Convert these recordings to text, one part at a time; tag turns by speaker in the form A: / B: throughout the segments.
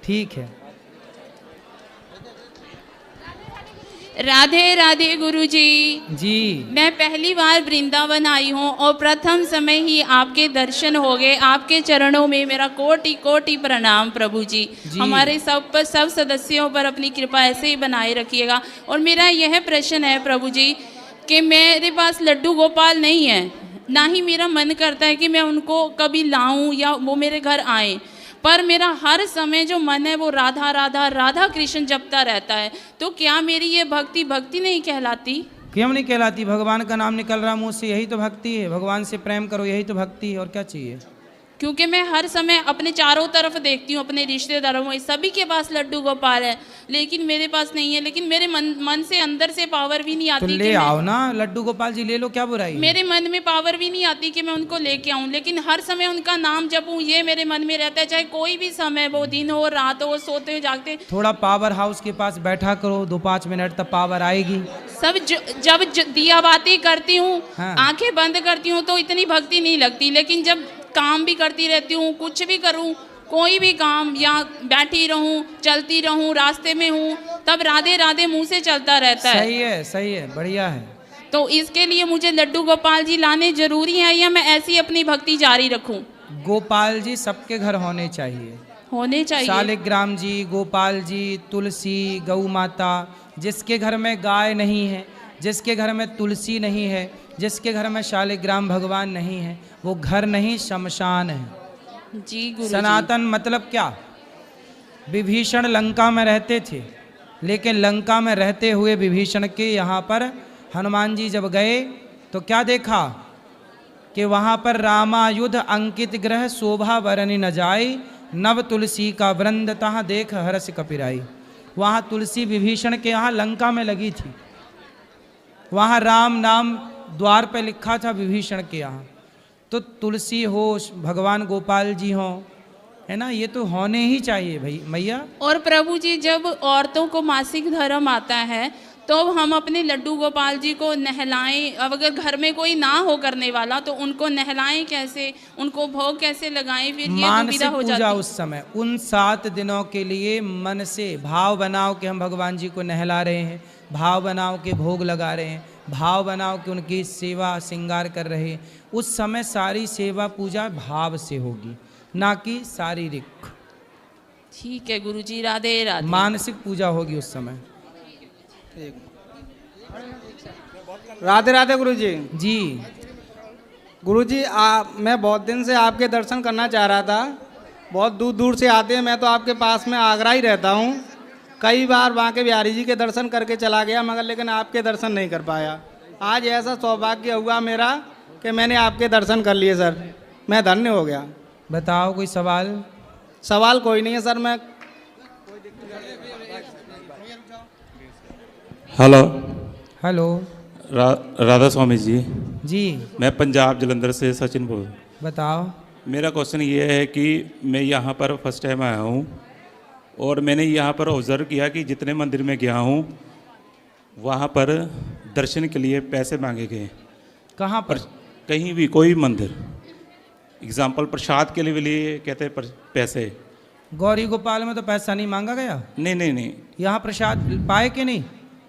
A: ठीक है।
B: राधे राधे गुरुजी।
A: जी
B: मैं पहली बार वृंदावन आई हूँ और प्रथम समय ही आपके दर्शन हो गए। आपके चरणों में मेरा कोटि कोटि प्रणाम प्रभु जी। हमारे सब सदस्यों पर अपनी कृपा ऐसे ही बनाए रखिएगा। और मेरा यह प्रश्न है प्रभु जी कि मेरे पास लड्डू गोपाल नहीं है, ना ही मेरा मन करता है कि मैं उनको कभी लाऊं या वो मेरे घर आए, पर मेरा हर समय जो मन है वो राधा राधा राधा कृष्ण जपता रहता है। तो क्या मेरी ये भक्ति भक्ति नहीं कहलाती?
A: क्यों नहीं कहलाती? भगवान का नाम निकल रहा मुंह से, यही तो भक्ति है। भगवान से प्रेम करो, यही तो भक्ति है। और क्या चाहिए?
B: क्योंकि मैं हर समय अपने चारों तरफ देखती हूँ, अपने रिश्तेदारों में सभी के पास लड्डू गोपाल है, लेकिन मेरे पास नहीं है। लेकिन मेरे मन से अंदर से पावर भी नहीं आती
A: तो ले आओ ना लड्डू गोपाल जी, ले लो, क्या बुराई है?
B: मेरे मन में पावर भी नहीं आती कि मैं उनको लेके आऊं, लेकिन हर समय उनका नाम जपूं, ये मेरे मन में रहता है। चाहे कोई भी समय, वो दिन हो रात हो, सोते हो जागते।
A: थोड़ा पावर हाउस के पास बैठा करो 2-5 मिनट, तब पावर आएगी।
B: सब जब दिया बाती करती हूँ,
A: हाँ।
B: आंखें बंद करती हूँ तो इतनी भक्ति नहीं लगती, लेकिन जब काम भी करती रहती हूँ, कुछ भी करूँ, कोई भी काम, या बैठी रहूँ, चलती रहूँ, रास्ते में हूँ, तब राधे राधे मुंह से चलता रहता है।
A: सही है, बढ़िया है।
B: तो इसके लिए मुझे लड्डू गोपाल जी लाने जरूरी है या मैं ऐसी अपनी भक्ति जारी रखूं?
A: गोपाल जी सबके घर होने चाहिए।
B: होने चाहिए।
A: शालिग्राम जी, गोपाल जी, तुलसी, गौ माता। जिसके घर में गाय नहीं है, जिसके घर में तुलसी नहीं है, जिसके घर में शालिग्राम भगवान नहीं है, वो घर नहीं, शमशान है।
B: जी गुरु
A: सनातन मतलब क्या? विभीषण लंका में रहते थे, लेकिन लंका में रहते हुए विभीषण के यहाँ पर हनुमान जी जब गए तो क्या देखा कि वहाँ पर रामायुध अंकित ग्रह शोभा वरनि न जाई, नव तुलसी का वृंद तहाँ देख हर्ष कपिराई। वहाँ तुलसी विभीषण के यहाँ लंका में लगी थी, वहाँ राम नाम द्वार पे लिखा था विभीषण के यहाँ। तो तुलसी हो, भगवान गोपाल जी हो, है ना, ये तो होने ही चाहिए भाई मैया।
B: और प्रभु जी, जब औरतों को मासिक धर्म आता है तो हम अपने लड्डू गोपाल जी को नहलाएं। अब अगर घर में कोई ना हो करने वाला तो उनको नहलाएं कैसे, उनको भोग कैसे लगाएं? फिर ये दुविधा हो जाती है।
A: उस समय उन 7 दिनों के लिए मन से भाव बनाओ कि हम भगवान जी को नहला रहे हैं, भाव बनाओ कि भोग लगा रहे हैं, भाव बनाओ कि उनकी सेवा श्रृंगार कर रहे हैं। उस समय सारी सेवा पूजा भाव से होगी, ना कि शारीरिक।
B: ठीक है गुरु जी, राधे राधे।
A: मानसिक पूजा होगी उस समय।
C: राधे राधे गुरु जी।
A: जी
C: गुरु जी, मैं बहुत दिन से आपके दर्शन करना चाह रहा था। बहुत दूर दूर से आते हैं, मैं तो आपके पास में आगरा ही रहता हूँ। कई बार वहाँ के बिहारी जी के दर्शन करके चला गया, मगर लेकिन आपके दर्शन नहीं कर पाया। आज ऐसा सौभाग्य हुआ मेरा कि मैंने आपके दर्शन कर लिए सर, मैं धन्य हो गया।
A: बताओ, कोई सवाल?
C: सवाल कोई नहीं है सर। मैं
D: हेलो राधा स्वामी जी।
A: जी
D: मैं पंजाब जलंधर से सचिन बोल।
A: बताओ।
D: मेरा क्वेश्चन ये है कि मैं यहाँ पर फर्स्ट टाइम आया हूँ और मैंने यहाँ पर ऑब्जर्व किया कि जितने मंदिर में गया हूँ वहाँ पर दर्शन के लिए पैसे मांगे गए।
A: कहाँ पर?
D: कहीं भी कोई मंदिर, एग्जाम्पल प्रसाद के लिए कहते हैं पैसे।
A: गौरी गोपाल में तो पैसा नहीं मांगा गया।
D: नहीं।
A: यहाँ प्रसाद पाए कि नहीं?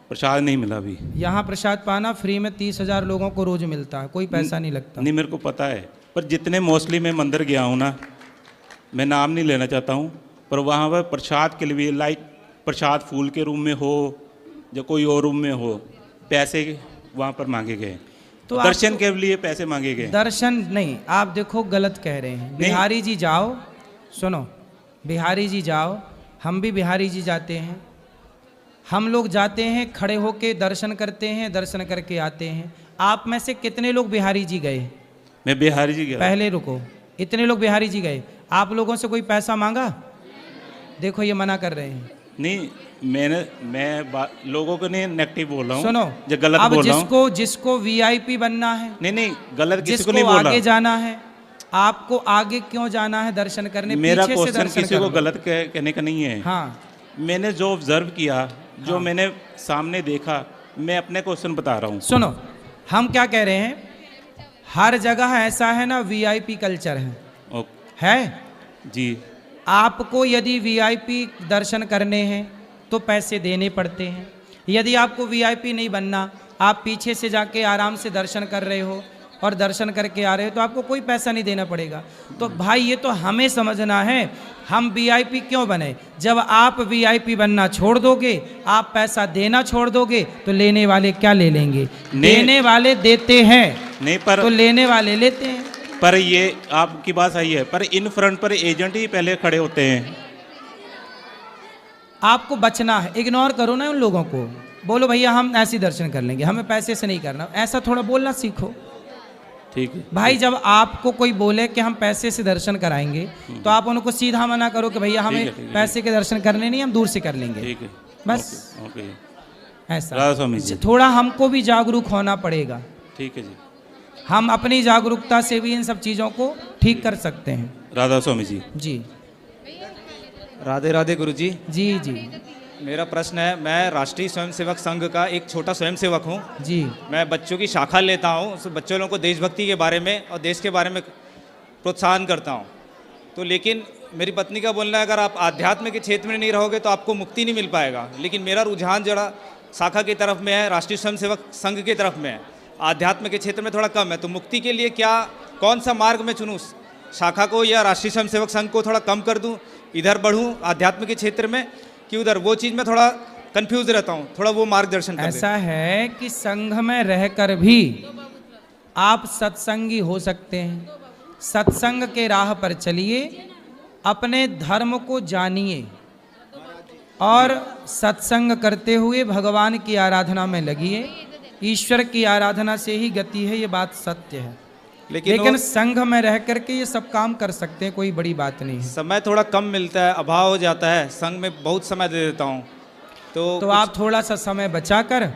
D: प्रसाद नहीं मिला अभी।
A: यहाँ प्रसाद पाना फ्री में 30,000 लोगों को रोज मिलता है, कोई पैसा नहीं लगता।
D: नहीं, मेरे को पता है, पर जितने मोस्टली मैं मंदिर गया हूँ ना, मैं नाम नहीं लेना चाहता हूँ, पर वहाँ पर प्रसाद के लिए लाइक प्रसाद फूल के रूम में हो या कोई और रूम में हो, पैसे वहाँ पर मांगे गए। तो दर्शन के लिए पैसे मांगे गए।
A: दर्शन नहीं, आप देखो गलत कह रहे हैं। बिहारी जी जाओ, सुनो, बिहारी जी जाओ, हम भी बिहारी जी जाते हैं, हम लोग जाते हैं खड़े होके दर्शन करते हैं, दर्शन करके आते हैं। आप में से कितने लोग बिहारी जी गए?
D: मैं बिहारी जी गया।
A: पहले रुको, इतने लोग बिहारी जी गए, आप लोगों से कोई पैसा मांगा? देखो ये मना कर रहे हैं।
D: नहीं, मैं लोगों को नहीं नेगेटिव बोल रहा हूँ।
A: सुनो,
D: जो गलत
A: अब
D: बोल रहा हूँ।
A: जिसको वीआईपी बनना है,
D: नहीं गलत किसी को नहीं बोल रहा।
A: आगे जाना है, आपको आगे क्यों जाना है दर्शन करने?
D: मेरा
A: पीछे से
D: क्वेश्चन
A: दर्शन
D: किसी को
A: करना।
D: गलत कहने का नहीं है।
A: हाँ,
D: मैंने जो ऑब्जर्व किया, जो मैंने सामने देखा, मैं अपने क्वेश्चन बता रहा हूँ।
A: सुनो, हम क्या कह रहे हैं, हर जगह ऐसा है ना वीआईपी कल्चर है
D: जी।
A: आपको यदि वीआईपी दर्शन करने हैं तो पैसे देने पड़ते हैं। यदि आपको वीआईपी नहीं बनना, आप पीछे से जाके आराम से दर्शन कर रहे हो और दर्शन करके आ रहे हो, तो आपको कोई पैसा नहीं देना पड़ेगा। तो भाई ये तो हमें समझना है, हम वीआईपी क्यों बने। जब आप वीआईपी बनना छोड़ दोगे, आप पैसा देना छोड़ दोगे, तो लेने वाले क्या ले लेंगे। देने वाले देते हैं
D: नहीं, पर
A: तो लेने वाले लेते हैं।
D: पर ये आपकी बात सही है, पर इन फ्रंट पर एजेंट ही पहले खड़े होते हैं।
A: आपको बचना है, इग्नोर करो ना उन लोगों को, बोलो भैया हम ऐसे दर्शन कर लेंगे, हमें पैसे से नहीं करना। ऐसा थोड़ा बोलना सीखो।
D: ठीक है
A: भाई, जब आपको कोई बोले कि हम पैसे से दर्शन कराएंगे, तो आप उनको सीधा मना करो कि भैया हमें
D: ठीक है।
A: पैसे के दर्शन करने नहीं, हम दूर से कर लेंगे।
D: ठीक है,
A: बस
D: ओके।
A: ऐसा
D: राधा स्वामी जी।
A: थोड़ा हमको भी जागरूक होना पड़ेगा।
D: ठीक है जी।
A: हम अपनी जागरूकता से भी इन सब चीज़ों को ठीक कर सकते हैं।
D: राधा स्वामी जी।
A: जी
E: राधे राधे गुरुजी।
A: जी जी
E: मेरा प्रश्न है, मैं राष्ट्रीय स्वयंसेवक संघ का एक छोटा स्वयंसेवक हूँ।
A: जी
E: मैं बच्चों की शाखा लेता हूँ, बच्चों लोगों को देशभक्ति के बारे में और देश के बारे में प्रोत्साहन करता हूँ। तो लेकिन मेरी पत्नी का बोलना है, अगर आप आध्यात्म के क्षेत्र में नहीं रहोगे तो आपको मुक्ति नहीं मिल पाएगा। लेकिन मेरा रुझान जरा शाखा की तरफ में है, राष्ट्रीय स्वयंसेवक संघ की तरफ में है, आध्यात्म के क्षेत्र में थोड़ा कम है। तो मुक्ति के लिए क्या, कौन सा मार्ग मैं चुनूँ, शाखा को या राष्ट्रीय स्वयंसेवक संघ को थोड़ा कम कर दूँ, इधर बढ़ूँ आध्यात्म के क्षेत्र में कि उधर, वो चीज़ में थोड़ा कंफ्यूज रहता हूँ, थोड़ा वो मार्गदर्शन कर दें।
A: ऐसा है कि संघ में रहकर भी आप सत्संगी हो सकते हैं। सत्संग के राह पर चलिए, अपने धर्म को जानिए और सत्संग करते हुए भगवान की आराधना में लगिए। ईश्वर की आराधना से ही गति है, ये बात सत्य है। लेकिन संघ में रह करके ये सब काम कर सकते हैं, कोई बड़ी बात नहीं है।
E: समय थोड़ा कम मिलता है, अभाव हो जाता है, संघ में बहुत समय दे देता हूँ। तो
A: आप थोड़ा सा समय बचाकर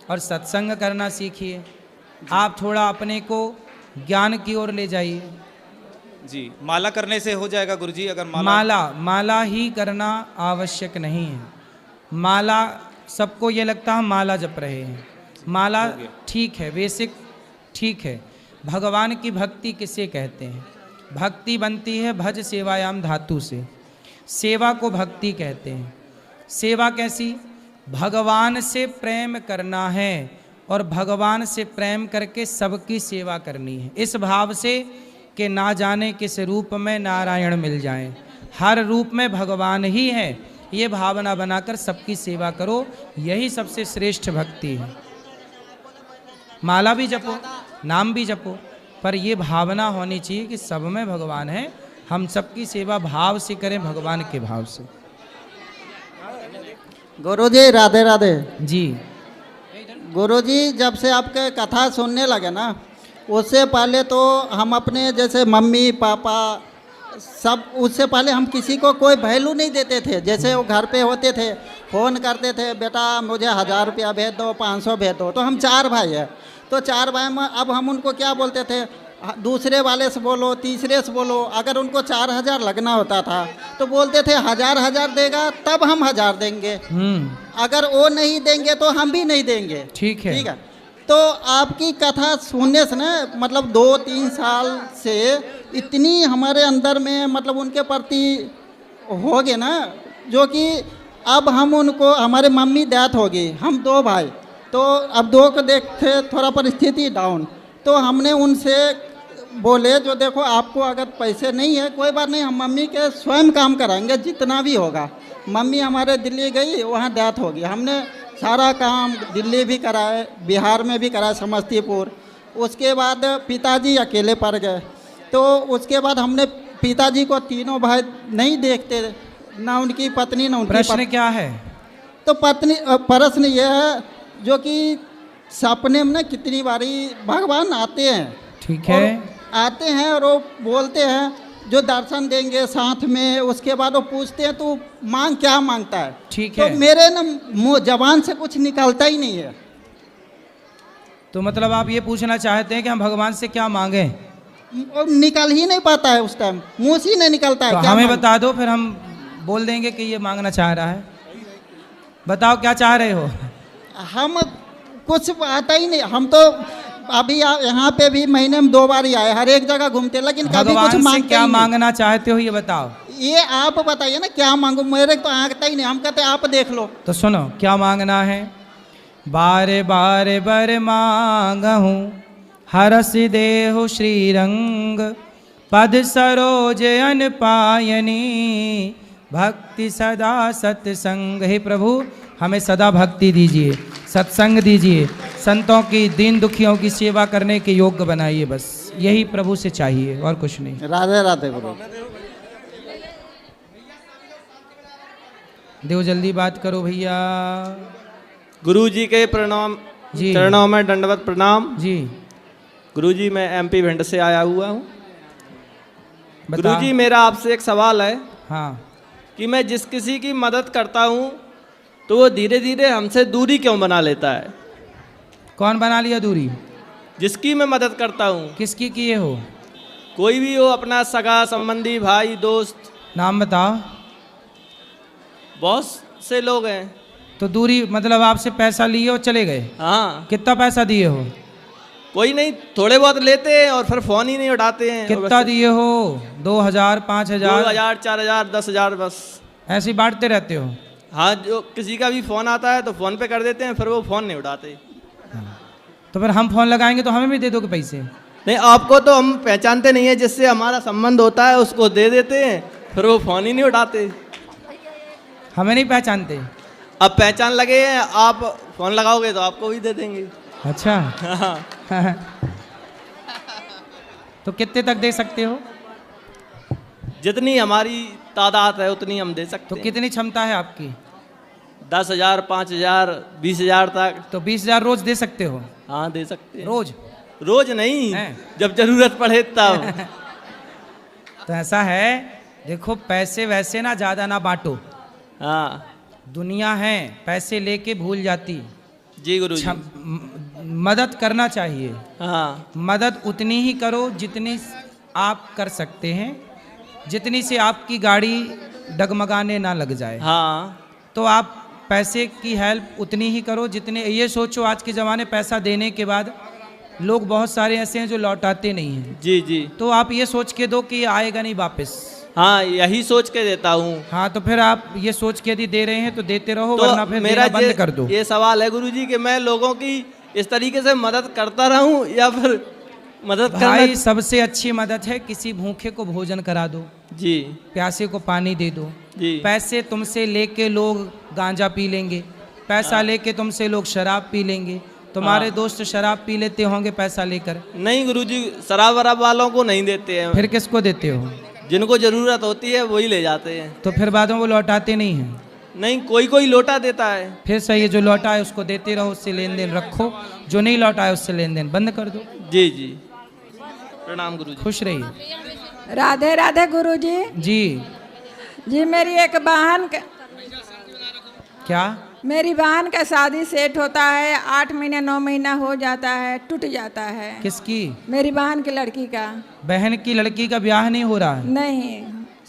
A: और सत्संग करना सीखिए। आप थोड़ा अपने को ज्ञान की ओर ले जाइए।
E: जी, माला करने से हो जाएगा गुरुजी? अगर
A: माला ही करना आवश्यक नहीं है। माला, सबको ये लगता है हम माला जप रहे हैं। माला ठीक है, बेसिक ठीक है। भगवान की भक्ति किसे कहते हैं? भक्ति बनती है भज सेवायाम धातु से। सेवा को भक्ति कहते हैं। सेवा कैसी? भगवान से प्रेम करना है और भगवान से प्रेम करके सबकी सेवा करनी है, इस भाव से कि ना जाने किस रूप में नारायण मिल जाएं, हर रूप में भगवान ही है, ये भावना बनाकर सबकी सेवा करो। यही सबसे श्रेष्ठ भक्ति है। माला भी जपो, नाम भी जपो, पर ये भावना होनी चाहिए कि सब में भगवान है, हम सबकी सेवा भाव से करें, भगवान के भाव से।
F: गुरुजी राधे राधे
A: जी।
F: गुरुजी, जब से आपके कथा सुनने लगे ना, उससे पहले तो हम अपने जैसे मम्मी पापा सब, उससे पहले हम किसी को कोई वैल्यू नहीं देते थे। जैसे वो घर पे होते थे, फ़ोन करते थे, बेटा मुझे 1000 रुपया भेज दो, 500 भेज दो। तो हम 4 भाई हैं, तो 4 भाई में अब हम उनको क्या बोलते थे, दूसरे वाले से बोलो, तीसरे से बोलो। अगर उनको 4000 लगना होता था तो बोलते थे 1000 देगा तब हम 1000 देंगे, अगर वो नहीं देंगे तो हम भी नहीं देंगे।
A: ठीक है,
F: ठीक है। तो आपकी कथा सुनने से ना, मतलब 2-3 साल से इतनी हमारे अंदर में मतलब उनके प्रति हो गए ना, जो कि अब हम उनको, हमारे मम्मी डेथ हो गई, हम 2 भाई, तो अब 2 को देखते थोड़ा परिस्थिति डाउन, तो हमने उनसे बोले जो देखो आपको अगर पैसे नहीं है कोई बात नहीं, हम मम्मी के स्वयं काम कराएंगे जितना भी होगा। मम्मी हमारे दिल्ली गई, वहाँ डेथ हो गई, हमने सारा काम दिल्ली भी कराए, बिहार में भी कराए, समस्तीपुर। उसके बाद पिताजी अकेले पड़ गए, तो उसके बाद हमने पिताजी को, तीनों भाई नहीं देखते, ना उनकी पत्नी ना उनकी
A: प्रश्न क्या है?
F: तो प्रश्न ये है जो कि सपने में ना कितनी बारी भगवान आते हैं,
A: ठीक है,
F: आते हैं और वो बोलते हैं जो दर्शन देंगे साथ में। उसके बाद वो पूछते हैं तू मांग क्या मांगता है,
A: ठीक
F: तो
A: है।
F: मेरे ना मुँह जबान से कुछ निकलता ही नहीं है।
A: तो मतलब आप ये पूछना चाहते हैं कि हम भगवान से क्या मांगे?
F: और निकल ही नहीं पाता है, उस टाइम मुँह से ही नहीं निकलता है।
A: तो
F: क्या
A: हमें
F: मांग?
A: बता दो, फिर हम बोल देंगे कि ये मांगना चाह रहा है। बताओ क्या चाह रहे हो?
F: हम कुछ आता ही नहीं, हम तो अभी यहाँ पे भी महीने में 2 बार ही आए, हर एक जगह घूमते, लेकिन कभी कुछ
A: भगवान से
F: मांगते
A: क्या
F: ही नहीं।
A: मांगना चाहते हो ये बताओ।
F: ये आप बताइए ना क्या मांगू, मेरे तो आता ही नहीं, हम कहते आप देख लो।
A: तो सुनो क्या मांगना है। बारे बारे बर मांगहूँ हरस देहु श्रीरंग, पद सरोज अन पायनी, भक्ति सदा सत्संग। हे प्रभु हमें सदा भक्ति दीजिए, सत्संग दीजिए, संतों की दीन दुखियों की सेवा करने के योग्य बनाइए, बस यही प्रभु से चाहिए और कुछ नहीं।
F: राधे राधे गुरु।
A: देव जल्दी बात करो भैया।
G: गुरु जी के प्रणाम,
A: जी
G: चरणों में दंडवत प्रणाम।
A: जी
G: गुरु जी मैं MP भिंड से आया हुआ हूँ।
A: बता।
G: गुरु जी मेरा आपसे एक सवाल है
A: हाँ
G: कि मैं जिस किसी की मदद करता हूँ तो वो धीरे धीरे हमसे दूरी क्यों बना लेता है?
A: कौन बना लिया दूरी?
G: जिसकी मैं मदद करता हूँ,
A: किसकी किए हो?
G: कोई भी हो, अपना सगा संबंधी, भाई, दोस्त,
A: नाम बताओ।
G: बहुत से लोग हैं।
A: तो दूरी मतलब आपसे पैसा लिए और चले गए?
G: हाँ।
A: कितना पैसा दिए हो?
G: कोई नहीं, थोड़े बहुत लेते हैं और फिर फोन ही नहीं उठाते हैं।
A: कितना दिए हो? 2000, 5000,
G: 2000, 4000, 10,000 बस
A: ऐसे ही बांटते रहते हो?
G: हाँ, जो किसी का भी फोन आता है तो फोन पे कर देते हैं, फिर वो फोन नहीं उठाते।
A: तो फिर हम फोन लगाएंगे तो हमें भी दे दोगे पैसे?
G: नहीं, आपको तो हम पहचानते नहीं है, जिससे हमारा संबंध होता है उसको दे देते हैं, फिर वो फोन ही नहीं उठाते।
A: हमें नहीं पहचानते?
G: अब पहचान लगे हैं, आप फोन लगाओगे तो आपको भी दे देंगे।
A: अच्छा
G: हाँ।
A: तो कितने तक दे सकते हो?
G: जितनी हमारी तादाद है उतनी हम दे सकते
A: तो
G: हैं।
A: कितनी क्षमता है आपकी?
G: 10,000, 5,000, 20,000 तक।
A: तो 20,000 रोज दे सकते हो?
G: हाँ, दे सकते हैं।
A: रोज?
G: रोज नहीं,
A: हैं?
G: जब जरूरत पड़े तब।
A: तो ऐसा है, देखो पैसे वैसे ना ज्यादा ना बांटो।
G: हाँ
A: दुनिया है पैसे लेके भूल जाती।
G: जी गुरु जी।
A: मदद करना चाहिए।
G: हाँ
A: मदद उतनी ही करो जितनी आप कर सकते हैं, जितनी से आपकी गाड़ी डगमगाने ना लग जाए।
G: हाँ।
A: तो आप पैसे की हेल्प उतनी ही करो जितने, ये सोचो आज के ज़माने पैसा देने के बाद लोग बहुत सारे ऐसे हैं जो लौटाते नहीं हैं।
G: जी जी।
A: तो आप ये सोच के दो कि ये आएगा नहीं वापस।
G: हाँ, यही सोच के देता हूँ।
A: हाँ, तो फिर आप ये सोच के यदि दे रहे हैं तो देते रहो,
G: तो
A: वरना फिर
G: मेरा
A: देना बंद कर दो।
G: ये सवाल है गुरुजी कि मैं लोगों की इस तरीके से मदद करता रहूं या फिर मदद
A: भाई
G: करना।
A: सबसे अच्छी मदद है किसी भूखे को भोजन करा दो,
G: जी
A: प्यासे को पानी दे दो।
G: जी।
A: पैसे तुमसे लेके लोग गांजा पी लेंगे, पैसा लेके तुमसे लोग शराब पी लेंगे। तुम्हारे दोस्त शराब पी लेते होंगे पैसा लेकर?
G: नहीं गुरुजी, शराब वराब वालों को नहीं देते हैं।
A: फिर किसको देते हो?
G: जिनको जरूरत होती है वही ले जाते हैं।
A: तो फिर बाद में वो लौटाते नहीं हैं?
G: नहीं, कोई कोई लौटा देता है।
A: फिर सही है, जो लौटा है उसको देते रहो, उससे लेन देन रखो, जो नहीं लौटा है उससे लेन देन बंद कर दो।
G: जी जी, प्रणाम गुरुजी।
A: खुश रहिए।
H: राधे राधे गुरुजी।
A: जी
H: जी, मेरी एक बहन
A: क्या?
H: मेरी बहन का शादी सेट होता है, 8 महीना 9 महीना हो जाता है, टूट जाता है।
A: किसकी?
H: मेरी बहन की लड़की का।
A: बहन की लड़की का ब्याह नहीं हो रहा है?
H: नहीं,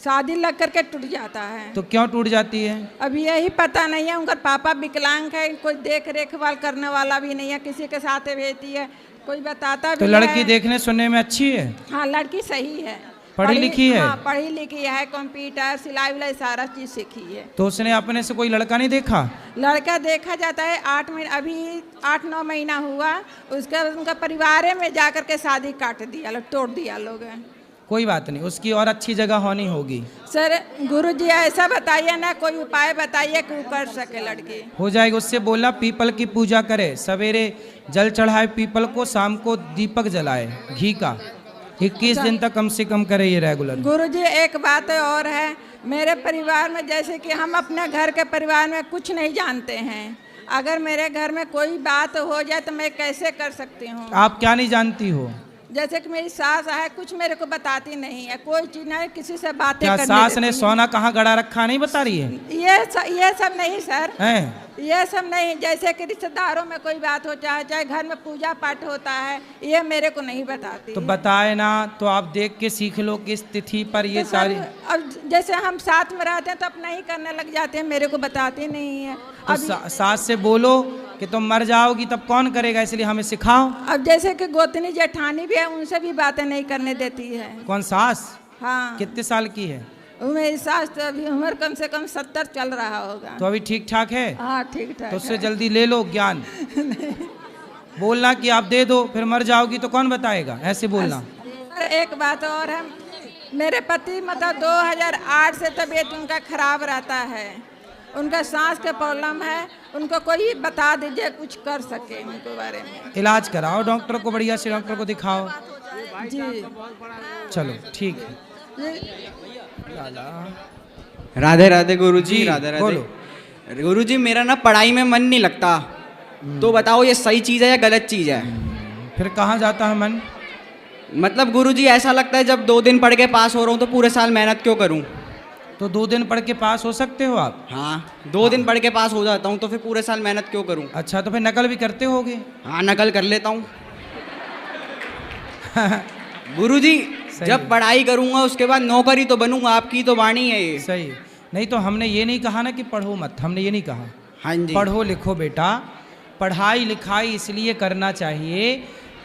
H: शादी लग करके टूट जाता है।
A: तो क्यों टूट जाती है?
H: अब यही पता नहीं है, उनका पापा विकलांग है, कोई देख रेख वाल करने वाला भी नहीं है, किसी के साथ भेजती है, कोई बताता भी
A: तो लड़की देखने सुनने में अच्छी है?
H: हाँ, लड़की सही है,
A: पढ़ी लिखी है?
H: हाँ, पढ़ी लिखी है, कंप्यूटर सिलाई विलाई सारा चीज सीखी है।
A: तो उसने अपने से कोई लड़का नहीं देखा?
H: लड़का देखा जाता है 8 महीना, अभी 8-9 महीना हुआ, उसका उनका परिवार में जाकर के शादी काट दिया लोग, तोड़ दिया लोग।
A: कोई बात नहीं, उसकी और अच्छी जगह होनी होगी।
H: सर गुरुजी ऐसा बताइए ना, कोई उपाय बताइए कि वो कर सके लड़की।
A: हो जाएगी। उससे बोलना पीपल की पूजा करे, सवेरे जल चढ़ाए पीपल को, शाम को दीपक जलाए घी का, 21 दिन तक कम से कम करे ये रेगुलर।
H: गुरुजी एक बात और है, मेरे परिवार में जैसे कि हम अपने घर के परिवार में कुछ नहीं जानते हैं, अगर मेरे घर में कोई बात हो जाए तो मैं कैसे कर सकती हूँ?
A: आप क्या नहीं जानती हो?
H: जैसे कि मेरी सास है, कुछ मेरे को बताती नहीं है, कोई चीज नहीं, किसी से बातें
A: क्या
H: करने
A: सास ने
H: देती
A: सोना कहाँ गड़ा रखा नहीं बता रही है?
H: है। ये सब नहीं सर।
A: हैं?
H: ये सब नहीं, जैसे कि रिश्तेदारों में कोई बात हो चाहे घर में पूजा पाठ होता है, ये मेरे को नहीं बताती।
A: तो बताए ना, तो आप देख के सीख लो किस तिथि पर ये
H: तो
A: सारी।
H: अब जैसे हम साथ में रहते हैं तो अपना ही करने लग जाते हैं, मेरे को बताते नहीं है।
A: तो सास से बोलो कि तुम मर जाओगी तब कौन करेगा, इसलिए हमें सिखाओ।
H: अब जैसे कि गोतनी जेठानी भी है, उनसे भी बातें नहीं करने देती है।
A: कौन सास?
H: हाँ।
A: कितने साल की है?
H: मेरी सास तो अभी उम्र कम से कम 70 चल रहा होगा।
A: तो अभी ठीक ठाक है?
H: हाँ ठीक ठाक।
A: तो उससे जल्दी ले लो ज्ञान। बोलना कि आप दे दो, फिर मर जाओगी तो कौन बताएगा, ऐसे बोलना।
H: एक बात और है, मेरे पति मतलब 2008 से तबीयत उनका खराब रहता है, उनका सांस का प्रॉब्लम है, उनको कोई बता दीजिए कुछ कर सके उनके बारे में।
A: इलाज कराओ डॉक्टर को, बढ़िया से डॉक्टर को दिखाओ।
H: जी
A: चलो ठीक है।
I: राधे राधे गुरुजी।
A: जी,
I: राधे राधे।
A: बोलो।
I: गुरुजी मेरा ना पढ़ाई में मन नहीं लगता, तो बताओ ये सही चीज़ है या गलत चीज़ है?
A: फिर कहाँ जाता है मन?
I: मतलब गुरुजी ऐसा लगता है जब 2 दिन पढ़ के पास हो रहा हूँ तो पूरे साल मेहनत क्यों करूँ?
A: तो 2 दिन पढ़ के पास हो सकते हो आप?
I: हाँ, 2 दिन पढ़ के पास हो जाता हूँ तो फिर पूरे साल मेहनत क्यों करूँ?
A: अच्छा, तो फिर नकल भी करते होगे?
I: हाँ, नकल कर लेता हूँ। गुरुजी
A: सही
I: जब
A: है।
I: पढ़ाई करूँगा उसके बाद नौकरी तो बनूंगा, आपकी तो वाणी है ये।
A: सही। नहीं तो हमने ये नहीं कहा ना कि पढ़ो मत, हमने ये नहीं कहा।
I: हाँ जी।
A: पढ़ो लिखो बेटा, पढ़ाई लिखाई इसलिए करना चाहिए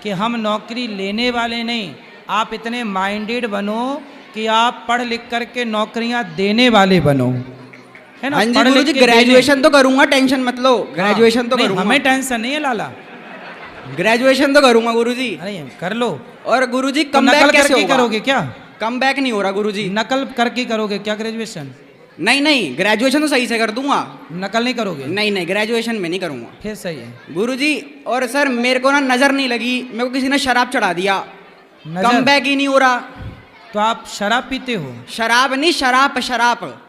A: कि हम नौकरी लेने वाले नहीं, आप इतने माइंडेड बनो कि आप पढ़ लिख करके नौकरियां देने वाले बनो, है ना?
I: हाँ जी
A: पढ़ लिख
I: गुरुजी,
A: के देने।
I: ग्रेजुएशन तो करूँगा, टेंशन मत लो, ग्रेजुएशन तो
A: नहीं,
I: करूँगा।
A: हमें टेंशन नहीं है लाला।
I: ग्रेजुएशन तो करूँगा गुरुजी।
A: अरे कर लो।
I: और गुरुजी
A: तो
I: कम
A: नकल
I: बैक कैसे
A: करके
I: होगा?
A: करोगे क्या?
I: कम बैक नहीं हो रहा गुरुजी।
A: नकल करके करोगे क्या ग्रेजुएशन?
I: नहीं नहीं, ग्रेजुएशन तो सही से कर दूंगा।
A: नकल नहीं करोगे?
I: नहीं नहीं, ग्रेजुएशन में नहीं करूंगा।
A: फिर सही है।
I: गुरुजी और सर मेरे को ना नजर नहीं लगी, मेरे को किसी ने शराब चढ़ा दिया, कम बैक ही नहीं हो रहा।
A: तो आप शराब पीते हो?
I: शराब नहीं, शराब शराब।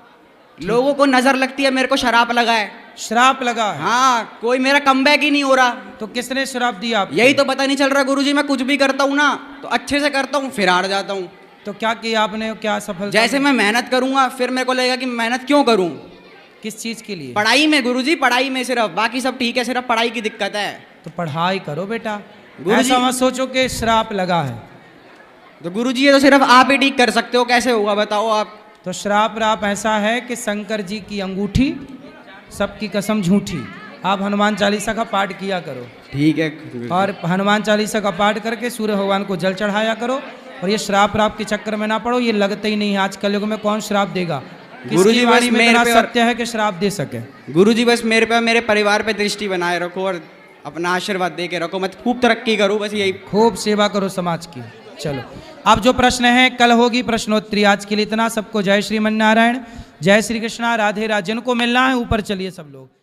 I: लोगों को नजर लगती है, मेरे को शराब लगा है।
A: श्राप लगा है?
I: हाँ, कोई मेरा कम बैक ही नहीं हो रहा।
A: तो किसने श्राप दिया आपको?
I: यही तो पता नहीं चल रहा गुरुजी, मैं कुछ भी करता हूँ ना तो अच्छे से करता हूँ, फिर हार जाता हूँ।
A: तो क्या किया आपने, क्या सफलता?
I: जैसे मैं मेहनत करूंगा फिर मेरे को लगेगा कि मेहनत क्यों करूं।
A: किस चीज के लिए?
I: पढ़ाई में गुरुजी, पढ़ाई में सिर्फ, बाकी सब ठीक है, सिर्फ पढ़ाई की दिक्कत है।
A: तो पढ़ाई करो बेटा,
I: गुरुजी-
A: ऐसा मत सोचो कि श्राप लगा है।
I: तो गुरुजी ये तो सिर्फ आप ही ठीक कर सकते हो, कैसे होगा बताओ आप।
A: तो श्राप राप ऐसा है कि शंकर जी की अंगूठी, सबकी कसम झूठी। आप हनुमान चालीसा का पाठ किया करो,
I: ठीक है।
A: और हनुमान चालीसा का पाठ करके सूर्य भगवान को जल चढ़ाया करो। और ये श्राप राप के चक्कर में ना पड़ो, ये लगते ही नहीं है। आज कलयुग में कौन श्राप देगा?
I: गुरुजी
A: किसकी
I: बस
A: वाणी में
I: मेरे
A: इतना
I: पे और-
A: सत्य है कि श्राप दे सके?
I: गुरुजी बस मेरे पे, मेरे परिवार पे दृष्टि बनाए रखो और अपना आशीर्वाद दे के रखो, मैं खूब तरक्की करूँ, बस यही।
A: खूब सेवा करो समाज की। चलो अब जो प्रश्न है कल होगी प्रश्नोत्तरी। आज के लिए इतना। सबको जय श्रीमन नारायण, जय श्री कृष्णा, राधे राधे। जिनको मिलना है ऊपर चलिए सब लोग।